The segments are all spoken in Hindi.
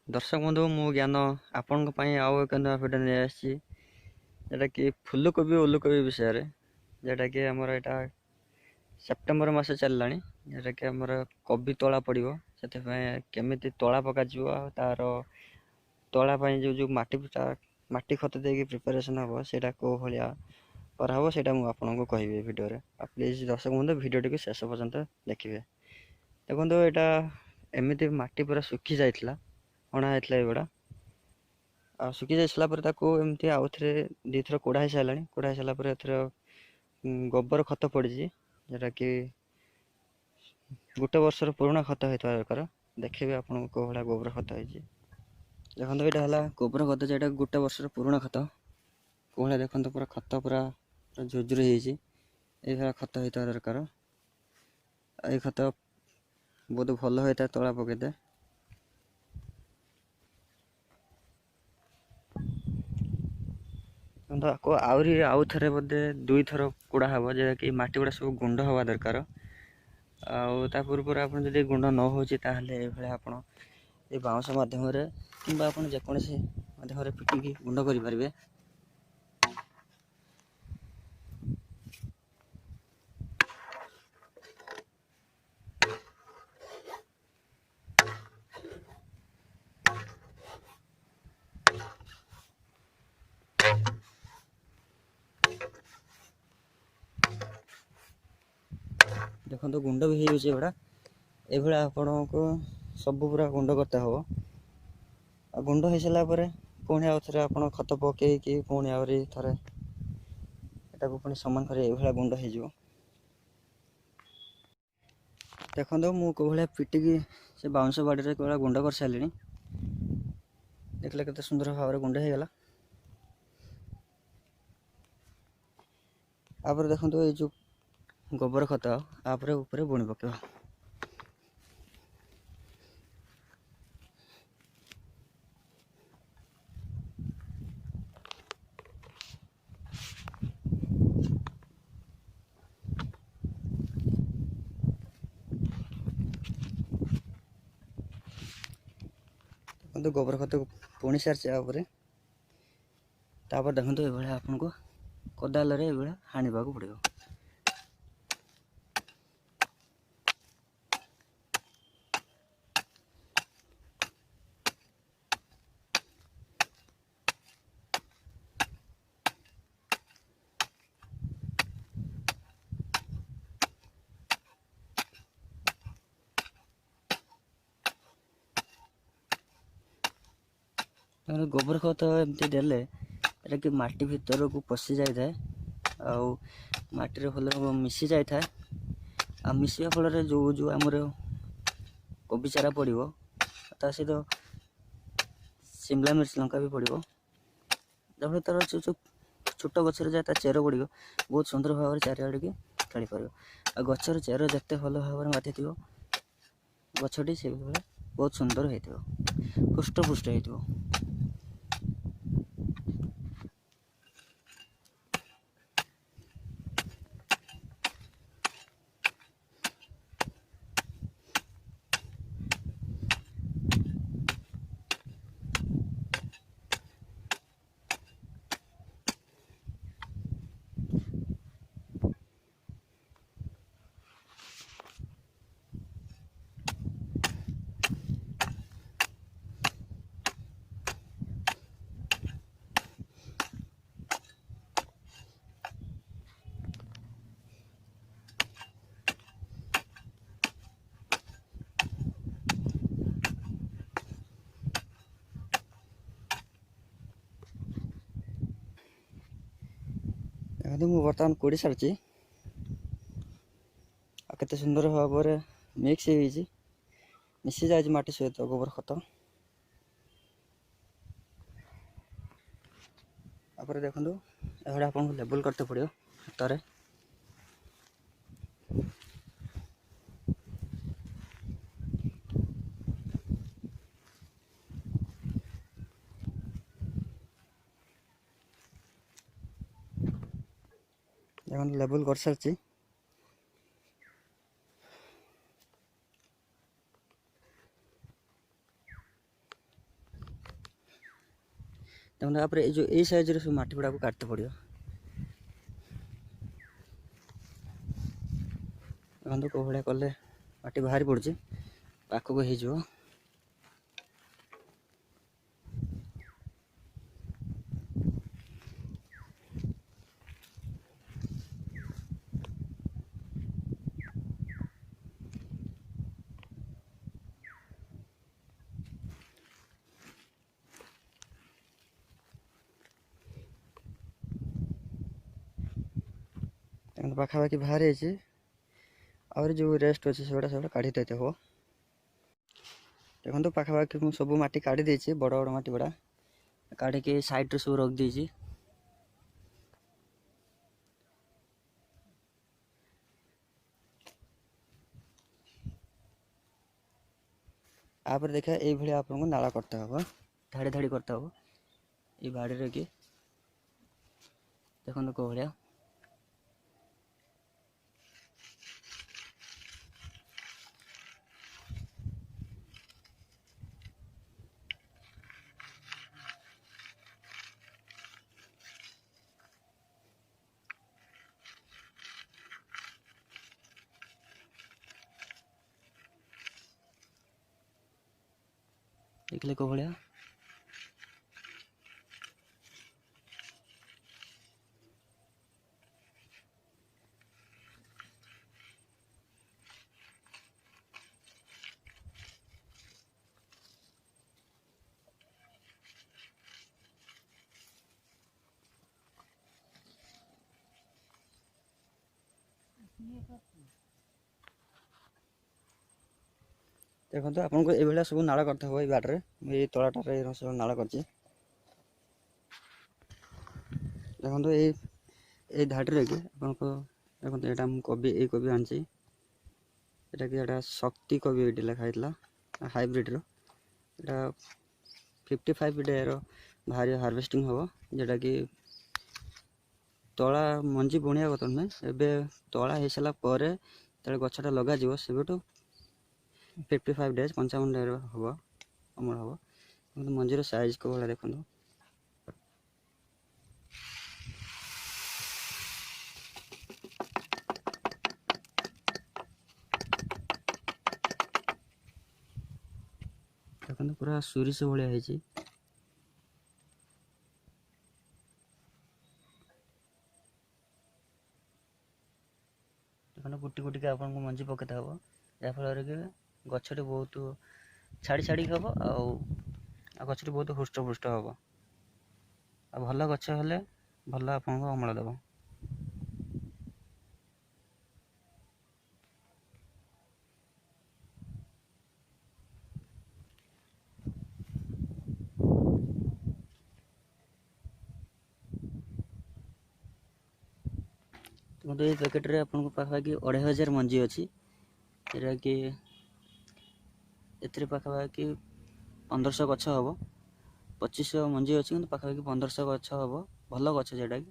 दर्शक बंधु मु ज्ञान आपण आउ एक नया भिडियो नहीं आसी जेटा कि फुलकोबी ओलकोबी विषय जेटा कि आमर यहाँ सेप्टेम्बर मस चलला जेटा कि आमर कोबी तला पड़ो से केमी तला पक तार तला जो जो माटी खत दे प्रिपेरेसन हम से भाया कराव से आपको कहबी भिडियो प्लीज दर्शक बंधु भिडियो शेष पर्यंत देखिए। देखो यहाँ एमती माटी पूरा सुखी जाइला अणा होता एगुड़ा आ सुखी जाइला एमती आउ थे दी थर कोड़ा हो सारा कोड़ा हो सारापर एथर गोबर खत पड़ी जोटा कि गोटे वर्षर पुराणा खत होता दरकार देखिए आपको कौ भाया गोबर खत हो देखो यहाँ है गोबर खत जो गोटे वर्षर पुराणा खत कौ भाया देखते पूरा खत पूरा झुरझुरी हो खत होता दरकार ये खत बहुत भल होता है तला पकईदे आउ थे बोधे दुई थर कुड़ा हम जैसे कि मटी गुड़ा सब गुंड हवा दरकार आ पूर्व आप गुंड न हो आप बाउंस मध्यम कि जेकोसी मध्यम पिटिकी गुंड करें। देखो तो गुंड भी होगा ये आपण को सब पूरा गुंड करते हम आ गुंड हो सारापर पुणी आउ थे आप खत पकईकि पुणी आहरी थे यहाँ पुणी सामान कर गुंड हो देखो मु कौ भाया पिटिकी से बाउंस बाड़ी कौ गुंड कर सारे देखले के सुंदर भाव गुंड होगला। आप देखो ये जो गोबर खत आप बुणी पक गोबर खत पुणी सारी देखो ये आपन को कोदाल हाणवा पड़ो गोबर खत एमती देले कि माटी भीतर को पशि जाए आटी भल मिसी जाए आ मिसवा फल जो जो आमर कोबी चारा पड़ो ता सहित शिमला मिर्च लंका भी पड़ो जब तार जो छोट गचर जाए चेर पड़ो बहुत सुंदर भाव चारिआड़ की खेली पार आ गचर चेर जिते भल भाव बाधि थो गछटी से बहुत सुंदर हो हृष्टपुष्ट हो। मुझे बर्तमान कोड़ी सारी केते सुंदर भाव मिक्स हो मिसी जाए माटी सहित गोबर खत देखो ये आपको लेबल करते पड़ो हाथ देखो लेबल कर सारी देखो आप जो ये साइज सब माटी गुड़ा को काटते पड़ो। देखो कौ भाया कले माटी बाहरी पड़ुଛି पाखक हो। पाखापाखि बाहरी आउर जो रेस्ट अच्छे से सब काढ़ी देते हो। देखो पाखापाखि मुझे सब माटी काढ़ी देती बड़ बड़ माटी गुड़ा काढ़ी साइड सब रख दी। आप देखा ये आपको नाला करते हम धाड़ी धाड़ी करते हम ये बाड़ी रे कि देखो कौ भाया देखले कौ भाया देखो आपको ये सब नाला करते हो बाटे ये तलाटार सब नाला कर देखो ये धाड़ी कि आपको देखो यहाँ कोबी ये कोबी आनी एटा कि एटा शक्ति कोबी ये लिखाई हाइब्रिड रा 55 डे भारी हार्वेस्टिंग हम जोटा कि तला मंजी बुणिया कथा नुहे एवं तला हो सारापर जो गछटा लग से 55 डेज 55 डे हम अमल हम मंजीर साइज को भाया देखो। देखो पूरा सोरिष भाया है देखो गुटी गुटी के आपको मंजी पकता हम जहाँफल कि गछटी बहुत छाड़ी छाड़ी हम आ गछटी बहुत हृष्ट पुष्ट हम आ भल गछ हेले भल आपको अमल देव। तो ये पैकेट रे आपको पाखापाखि 2500 मंजी अच्छी यहाँ कि ए पाखापाखि 1500 गछ हम 2500 मंजी अच्छी कि पाखापाखि 1500 गछ हम भल गछ जोटा कि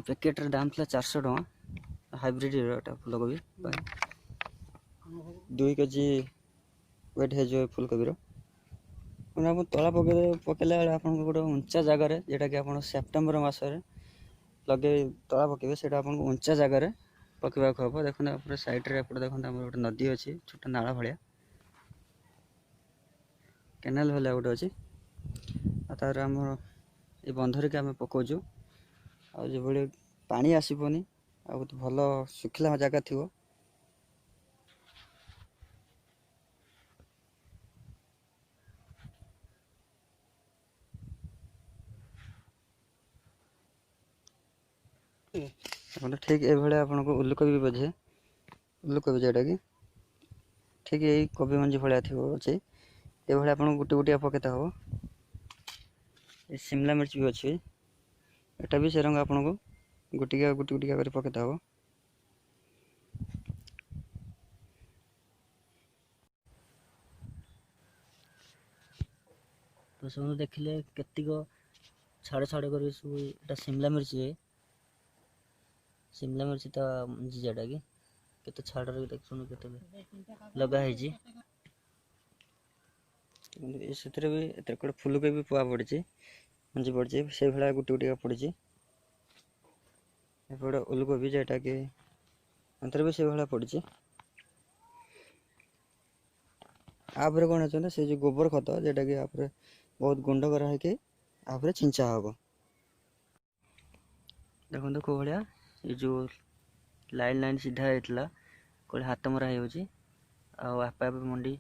पैकेट रे दाम था 400 टका हाइब्रिड फूलकोबी 2 केजी वेट है फूलकोबी आप तला पकेला आपको गोटे उंचा जगार जोटा कि आप सेप्टेम्बर मसरे लगे तला पकेबे से उंचा जगार पकेबा हम देखो साइड रे देखो गोटे नदी अच्छी छोट नाला भाया केनाल भाया गोटे अच्छी तार आम ये बंधर के आम पकाचु आगे पानी आसबनी आ भल सुखिला जगह थी ठीक ये आपको उल्लकोबी बोझे उल्लकोबी जोटा कि ठीक यही कोबी मंजी भाया थी अच्छे ये आप गोटे गोटिया पकेता हम शिमला मिर्च भी अच्छी एटा भी से रंग आपको गुटिका गुटी गुटिका कर पकेता हम। तो सब देखिले केतिक छाड़ छाड़ कर सब शिमला मिर्च है शिमला मिर्च ता मंजी जोटा कि केते छाड़ देख सुन के लगा है ସେଥିରେ ବି ଏଥିରେ ଗୋଟେ ଫୁଲକୋବି ବି ପୁଆ ପଡ଼ିଛି, ମଞ୍ଜି ପଡ଼ିଛି, ସେଇଭଳିଆ ଗୋଟି ଗୋଟିକା ପଡ଼ିଛି। ଏପଟେ ଓଲକୋବି ଯେଉଁଟାକି ଏଥିରେ ବି ସେଇଭଳିଆ ପଡ଼ିଛି। ଆପରେ କ'ଣ ଅଛନ୍ତି ସେ ଯେଉଁ ଗୋବର ଖତ ଯେଉଁଟାକି ଆପରେ ବହୁତ ଗୁଣ୍ଡ କରାହେଇକି ଆପରେ ଛିଞ୍ଚା ହେବ। ଦେଖନ୍ତୁ କେଉଁ ଭଳିଆ ଏ ଯେଉଁ ଲାଇନ୍ ଲାଇନ୍ ସିଧା ହେଇଥିଲା କୋଉଠି ହାତ ମରା ହେଇଯାଉଛି ଆଉ ଆପେ ଆପେ ମଣ୍ଡି।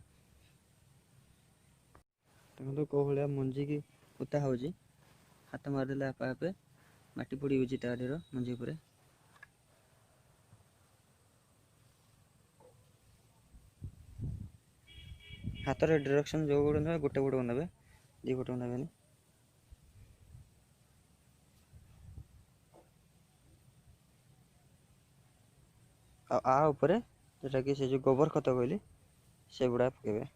ଦେଖନ୍ତୁ କେଉଁ ଭଳିଆ ମଞ୍ଜିକି ପୋତା ହେଉଛି, ହାତ ମାରିଦେଲେ ଆପେ ଆପେ ମାଟି ପଡ଼ି ଯାଉଛି ତା ଦେହର ମଞ୍ଜି ଉପରେ। ହାତର ଡିରେକ୍ସନ୍ ଯେଉଁ ଗୋଟେ ନେବେ ଗୋଟେ ପଟକୁ ନେବେ, ଦୁଇ ପଟକୁ ନେବେନି। ଆଉ ଆ ଉପରେ ଯେଉଁଟାକି ସେ ଯେଉଁ ଗୋବର ଖତ କହିଲି ସେଗୁଡ଼ା ପକାଇବେ।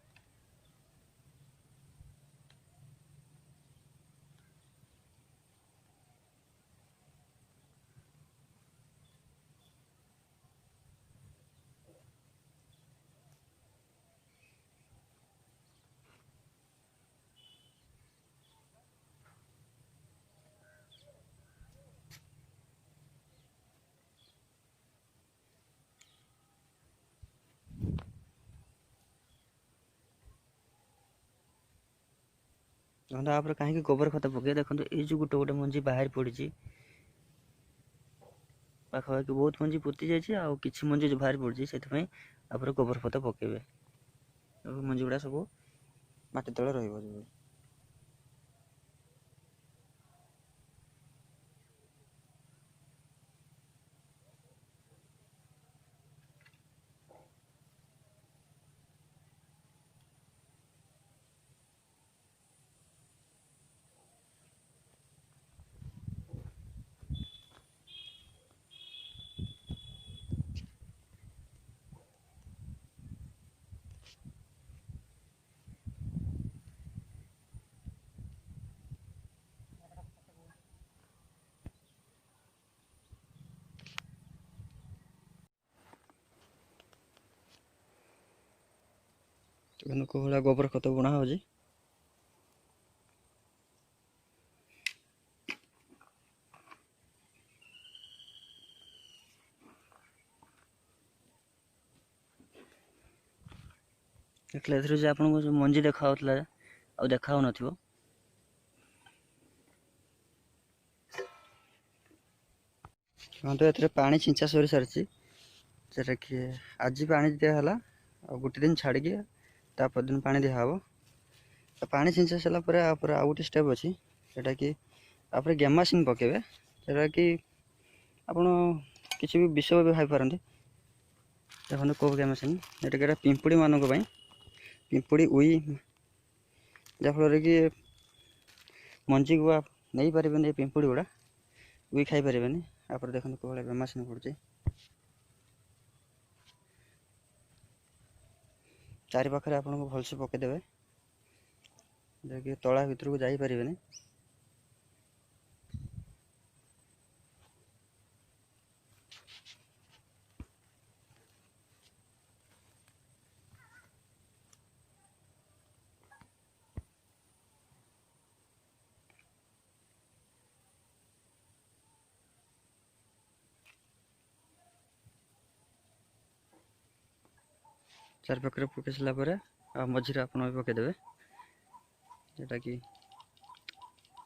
ଦେଖନ୍ତୁ ତାପରେ କାହିଁକି ଗୋବର ଖତ ପକାଇବେ, ଦେଖନ୍ତୁ ଏଇ ଯେଉଁ ଗୋଟେ ଗୋଟେ ମଞ୍ଜି ବାହାରି ପଡ଼ିଛି, ପାଖାପାଖି ବହୁତ ମଞ୍ଜି ପୋତି ଯାଇଛି ଆଉ କିଛି ମଞ୍ଜି ଯେଉଁ ବାହାରି ପଡ଼ିଛି, ସେଥିପାଇଁ ତାପରେ ଗୋବର ଖତ ପକାଇବେ। ମଞ୍ଜି ଗୁଡ଼ା ସବୁ ମାଟି ତଳେ ରହିବ। ଦେଖନ୍ତୁ କେଉଁ ଭଳିଆ ଗୋବର ଖତ ବୁଣା ହେଉଛି। ଦେଖିଲେ ଏଥିରେ ଯେ ଆପଣଙ୍କୁ ଯେଉଁ ମଞ୍ଜି ଦେଖାଯାଉଥିଲା ଆଉ ଦେଖାଯାଉନଥିବ। ଦେଖନ୍ତୁ ଏଥିରେ ପାଣି ଛିଞ୍ଚା ସରି ସାରିଛି, ସେଟାକି ଆଜି ପାଣି ଦିଆହେଲା ଆଉ ଗୋଟେ ଦିନ ଛାଡ଼ିକି ତା ପରଦିନ ପାଣି ଦିଆହେବ। ପାଣି ଛିଞ୍ଚା ସାରିଲା ପରେ ତାପରେ ଆଉ ଗୋଟେ ଷ୍ଟେପ୍ ଅଛି, ସେଟାକି ତାପରେ ଗ୍ୟାମାକ୍ସିନ୍ ପକାଇବେ। ସେଟାକି ଆପଣ କିଛି ବି ବିଷ ବି ଖାଇପାରନ୍ତି। ଦେଖନ୍ତୁ କେଉଁ ଗ୍ୟାମାକ୍ସିନ୍, ଏଟାକି ଏଇଟା ପିମ୍ପୁଡ଼ି ମାନଙ୍କ ପାଇଁ, ପିମ୍ପୁଡ଼ି ଉଇ, ଯାହାଫଳରେ କି ମଞ୍ଜିକୁ ନେଇପାରିବେନି, ଏ ପିମ୍ପୁଡ଼ି ଗୁଡ଼ା ଉଇ ଖାଇପାରିବେନି। ତାପରେ ଦେଖନ୍ତୁ କେଉଁ ଭଳିଆ ଗ୍ୟାମାକ୍ସିନ୍ ପଡ଼ୁଛି। ଚାରି ପାଖରେ ଆପଣଙ୍କୁ ଭଲସେ ପକାଇଦେବେ, ଯାହାକି ତଳା ଭିତରକୁ ଯାଇପାରିବେନି। ଚାରି ପାଖରେ ପକାଇ ସାରିଲା ପରେ ଆଉ ମଝିରେ ଆପଣ ବି ପକାଇଦେବେ, ଯେଉଁଟାକି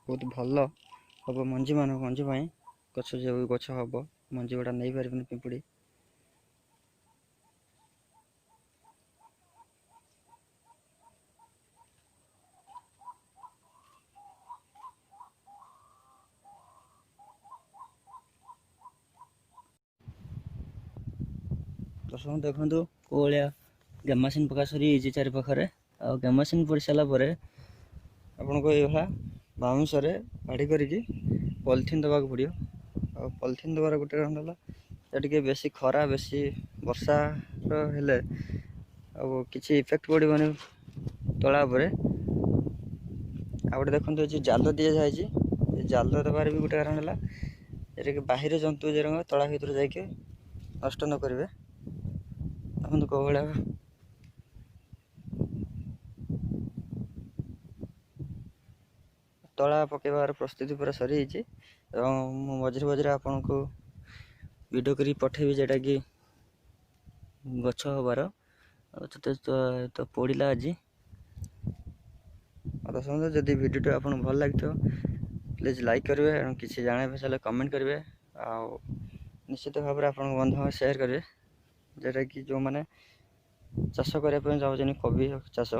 ବହୁତ ଭଲ ହେବ ମଞ୍ଜି ପାଇଁ। ଗଛ ଯେଉଁ ଗଛ ହେବ, ମଞ୍ଜି ଗୁଡ଼ା ନେଇପାରିବେନି ପିମ୍ପୁଡ଼ି। ଦର୍ଶକ ଦେଖନ୍ତୁ କେଉଁ ଭଳିଆ ଗ୍ୟାମାକ୍ସିନ୍ ପକା ସରିଯାଇଛି ଚାରି ପାଖରେ। ଆଉ ଗ୍ୟାମାକ୍ସିନ୍ ପଡ଼ି ସାରିଲା ପରେ ଆପଣଙ୍କୁ ଏଇଭଳିଆ ବାଉଁଶରେ ବାଡ଼ି କରିକି ପଲିଥିନ୍ ଦେବାକୁ ପଡ଼ିବ। ଆଉ ପଲିଥିନ୍ ଦେବାର ଗୋଟେ କାରଣ ହେଲା, ଟିକେ ବେଶୀ ଖରା ବେଶୀ ବର୍ଷାର ହେଲେ ଆଉ କିଛି ଇଫେକ୍ଟ ପଡ଼ିବନି ତଳା ଉପରେ। ଆଉ ଗୋଟେ ଦେଖନ୍ତୁ ଏ ଯେଉଁ ଜାଲ ଦିଆଯାଇଛି, ଏ ଜାଲ ଦେବାର ବି ଗୋଟେ କାରଣ ହେଲା, ଏଟାକି ବାহিର ଜନ୍ତୁ ତଳା ଭିତରୁ ଯାଇକି ନଷ୍ଟ ନ କରିବେ। ଦେଖନ୍ତୁ କେଉଁ ଭଳିଆ ତଳା ପକାଇବାର ପ୍ରସ୍ତୁତି ପୁରା ସରିଯାଇଛି ଏବଂ ମୁଁ ମଝିରେ ଆପଣଙ୍କୁ ଭିଡ଼ିଓ କରି ପଠାଇବି ଯେଉଁଟାକି ଗଛ ହେବାର ତ ପଡ଼ିଲା ଆଜି। ଦର୍ଶକ ଯଦି ଭିଡ଼ିଓଟି ଆପଣଙ୍କୁ ଭଲ ଲାଗିଥିବ ପ୍ଲିଜ୍ ଲାଇକ୍ କରିବେ ଏବଂ କିଛି ଜାଣିବା ପାଇଁ ହେଲେ କମେଣ୍ଟ କରିବେ ଆଉ ନିଶ୍ଚିତ ଭାବରେ ଆପଣଙ୍କ ବନ୍ଧୁଙ୍କୁ ସେୟାର କରିବେ ଯେଉଁଟାକି ଯେଉଁମାନେ ଚାଷ କରିବା ପାଇଁ ଚାହୁଁଛନ୍ତି କୋବି ଚାଷ